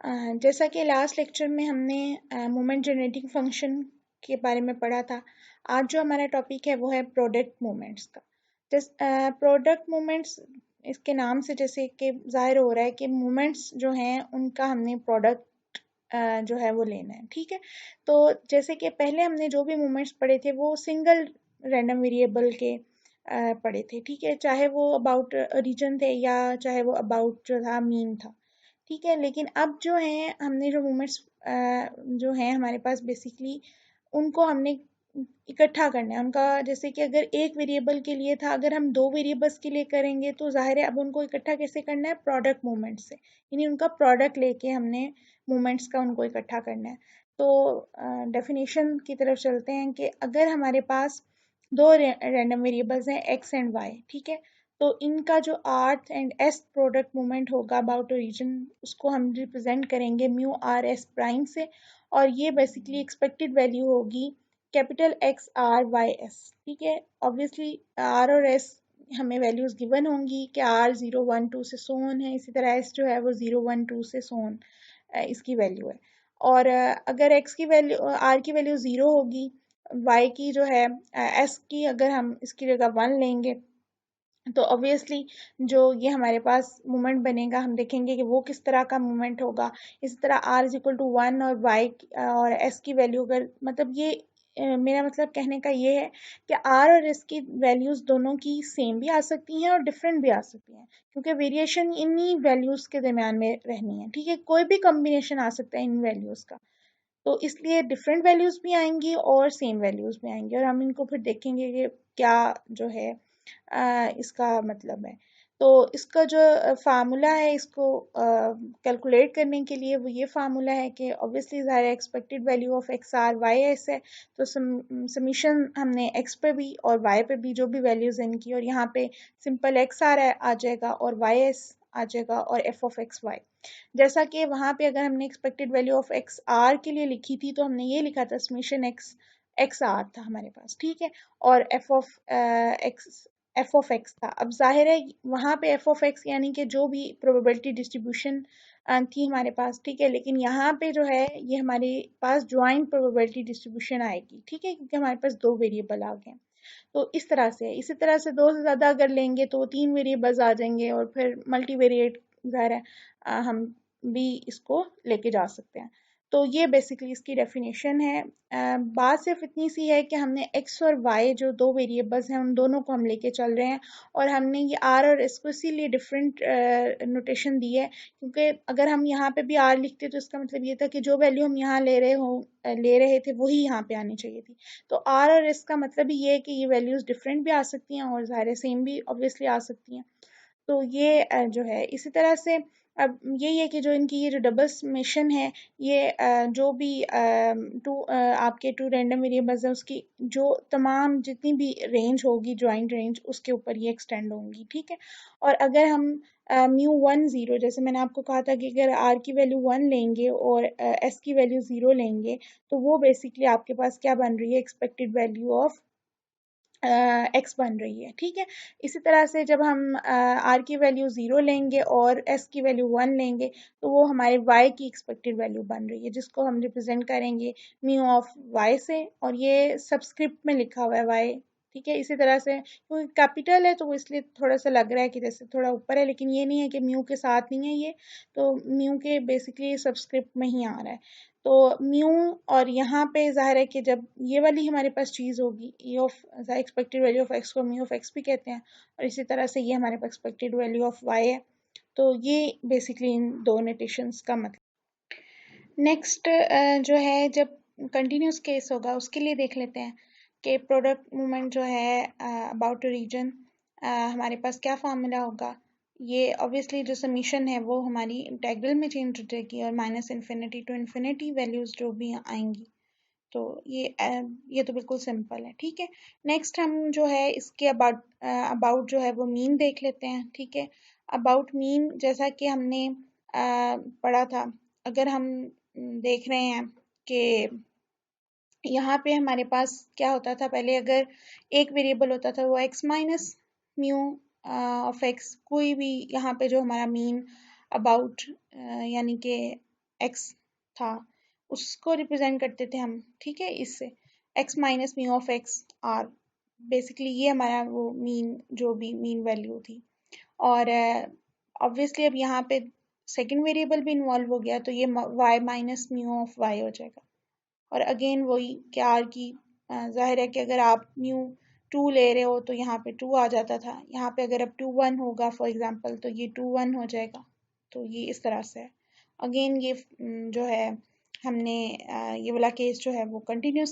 जैसा कि last lecture में हमने मोमेंट जनरेटिंग फंक्शन के बारे में पढ़ा था, आज जो हमारा टॉपिक है वो है प्रोडक्ट मोमेंट्स का। प्रोडक्ट मोमेंट्स, इसके नाम से जैसे कि जाहिर हो रहा है कि मोमेंट्स जो हैं उनका हमने प्रोडक्ट जो है वो लेना है। ठीक है, तो जैसे कि पहले हमने जो भी मोमेंट्स पढ़े थे वो सिंगल रैंडम वेरिएबल के पढ़े थे। ठीक है, चाहे वो अबाउट रीजन थे या चाहे वो अबाउट जो था मीन था। ठीक है, लेकिन अब जो है हमने जो मोमेंट्स जो हैं हमारे पास बेसिकली उनको हमने इकट्ठा करना है। उनका जैसे कि अगर एक वेरिएबल के लिए था, अगर हम दो वेरिएबल्स के लिए करेंगे तो जाहिर है अब उनको इकट्ठा कैसे करना है, प्रोडक्ट मोमेंट से, यानी उनका प्रोडक्ट लेके हमने मोमेंट्स का उनको इकट्ठा करना है। तो डेफिनेशन की तरफ चलते हैं कि अगर हमारे पास दो रैंडम वेरिएबल्स हैं एक्स एंड वाई, ठीक है, तो इनका जो आर्थ एंड एस प्रोडक्ट मोमेंट होगा अबाउट रीजन, उसको हम रिप्रेजेंट करेंगे म्यू आर एस प्राइम से, और ये बेसिकली एक्सपेक्टेड वैल्यू होगी capital X R Y S. ठीक है, ऑब्वियसली आर और एस हमें वैल्यूज गिवन होंगी कि आर 0 1 2 से सोन है, इसी तरह एस जो है वो 0 1 2 से सोन इसकी वैल्यू है। और अगर एक्स की वैल्यू आर की वैल्यू 0 होगी, वाई की जो है एस की अगर हम इसकी जगह 1 लेंगे, तो ऑब्वियसली जो ये हमारे पास मोमेंट बनेगा हम देखेंगे कि वो किस तरह का मोमेंट होगा। इसी तरह आर इज इक्वल टू 1 और वाई और एस की वैल्यू अगर, मतलब ये मेरा मतलब कहने का ये है कि आर और एस की वैल्यूज दोनों की सेम भी आ सकती हैं और डिफरेंट भी आ सकती हैं, क्योंकि वेरिएशन इन्हीं वैल्यूज के दरमियान में रहनी है। ठीक है, कोई भी कॉम्बिनेशन आ सकता है इन वैल्यूज का, तो इसलिए डिफरेंट वैल्यूज भी आएंगी और सेम वैल्यूज भी आएंगी, और हम इनको फिर देखेंगे कि क्या जो है इसका मतलब है। तो इसका जो फार्मूला है इसको कैलकुलेट करने के लिए, वो ये फार्मूला है कि ऑब्वियसली ज़ाहिर expected value of X R Y S है, तो समीशन हमने एक्स पे भी और वाई पे भी जो भी वैल्यूज इनकी, और यहाँ पे सिंपल एक्स आर आ जाएगा और वाई एस आ जाएगा और एफ ऑफ एक्स वाई। जैसा कि वहाँ पे अगर हमने expected value of X R के लिए लिखी थी तो हमने ये लिखा था समीशन एक्स एक्स आर था हमारे पास। ठीक है, और एफ ऑफ एक्स था। अब जाहिर है वहाँ पे एफ ऑफ एक्स यानी कि जो भी प्रोबेबिलिटी डिस्ट्रीब्यूशन थी हमारे पास, ठीक है, लेकिन यहाँ पे जो है ये हमारे पास ज्वाइंट प्रोबेबिलिटी डिस्ट्रीब्यूशन आएगी। ठीक है, क्योंकि हमारे पास दो वेरिएबल आ गए, तो इस तरह से इसी तरह से दो से ज़्यादा अगर लेंगे तो तीन वेरिएबल्स आ जाएंगे और फिर मल्टीवेरिएट ज़ाहिर है हम भी इसको लेके जा सकते हैं। तो ये बेसिकली इसकी डेफिनेशन है। बात सिर्फ इतनी सी है कि हमने एक्स और वाई जो दो वेरिएबल्स हैं उन दोनों को हम लेके चल रहे हैं, और हमने ये आर और एस को इसीलिए डिफरेंट नोटेशन दी है, क्योंकि अगर हम यहाँ पे भी आर लिखते तो इसका मतलब ये था कि जो वैल्यू हम यहाँ ले रहे थे वही यहाँ पे आनी चाहिए थी। तो आर और एस का मतलब ही ये है कि ये वैल्यूज डिफरेंट भी आ सकती हैं और ज़ाहिर सेम भी ऑब्वियसली आ सकती हैं। तो ये जो है इसी तरह से अब यही है कि जो इनकी ये जो डबल समेशन है, ये जो भी आपके टू रैंडम वेरिएबल्स है उसकी जो तमाम जितनी भी रेंज होगी ज्वाइंट रेंज, उसके ऊपर ये एक्सटेंड होंगी। ठीक है, और अगर हम म्यू 1 0, जैसे मैंने आपको कहा था कि अगर आर की वैल्यू 1 लेंगे और एस की वैल्यू 0 लेंगे, तो वो बेसिकली आपके पास क्या बन रही है, एक्सपेक्टेड वैल्यू ऑफ एक्स बन रही है। ठीक है, इसी तरह से जब हम आर की वैल्यू 0 लेंगे और एस की वैल्यू 1 लेंगे, तो वो हमारे वाई की एक्सपेक्टेड वैल्यू बन रही है, जिसको हम रिप्रेजेंट करेंगे म्यू ऑफ वाई से, और ये सबस्क्रिप्ट में लिखा हुआ है वाई। ठीक है, इसी तरह से क्योंकि कैपिटल है तो वो इसलिए थोड़ा सा लग रहा है कि जैसे थोड़ा ऊपर है, लेकिन ये नहीं है कि म्यू के साथ नहीं है ये, तो म्यू के बेसिकली सब्सक्रिप्ट में ही आ रहा है। तो म्यू, और यहाँ पे ज़ाहिर है कि जब ये वाली हमारे पास चीज़ होगी ई of expected value of x को म्यू ऑफ एक्स भी कहते हैं, और इसी तरह से ये हमारे पास एक्सपेक्टेड वैल्यू ऑफ वाई है। तो ये बेसिकली इन दो नोटेशंस का मतलब। नेक्स्ट जो है जब कंटिन्यूस केस होगा उसके लिए देख लेते हैं कि प्रोडक्ट मूवमेंट जो है अबाउट रीजन हमारे पास क्या फार्मूला होगा। ये ऑब्वियसली जो समीशन है वो हमारी इंटेग्रल में चेंज हो जाएगी और minus infinity to infinity values जो भी आएंगी, तो ये तो बिल्कुल सिंपल है। ठीक है, नेक्स्ट हम जो है इसके अबाउट जो है वो मीन देख लेते हैं। ठीक है, अबाउट मीन जैसा कि हमने पढ़ा था, अगर हम देख रहे हैं कि यहाँ पे हमारे पास क्या होता था, पहले अगर एक वेरिएबल होता था वो x minus mu of x, कोई भी यहाँ पे जो हमारा मीन अबाउट यानी कि एक्स था उसको रिप्रेजेंट करते थे हम, ठीक है, इससे X minus mu of X R, basically ये हमारा वो मीन, जो भी मीन वैल्यू थी। और ऑब्वियसली अब यहाँ पे सेकंड वेरिएबल भी इन्वॉल्व हो गया, तो ये y minus mu of y हो जाएगा। और अगेन वही कि आर की जाहिर है कि अगर आप म्यू 2 ले रहे हो तो यहाँ पे 2 आ जाता था, यहाँ पे अगर अब 2 1 होगा फॉर एग्जांपल तो ये 2 1 हो जाएगा। तो ये इस तरह से है। अगेन ये जो है हमने ये वाला केस जो है वो कंटिन्यूस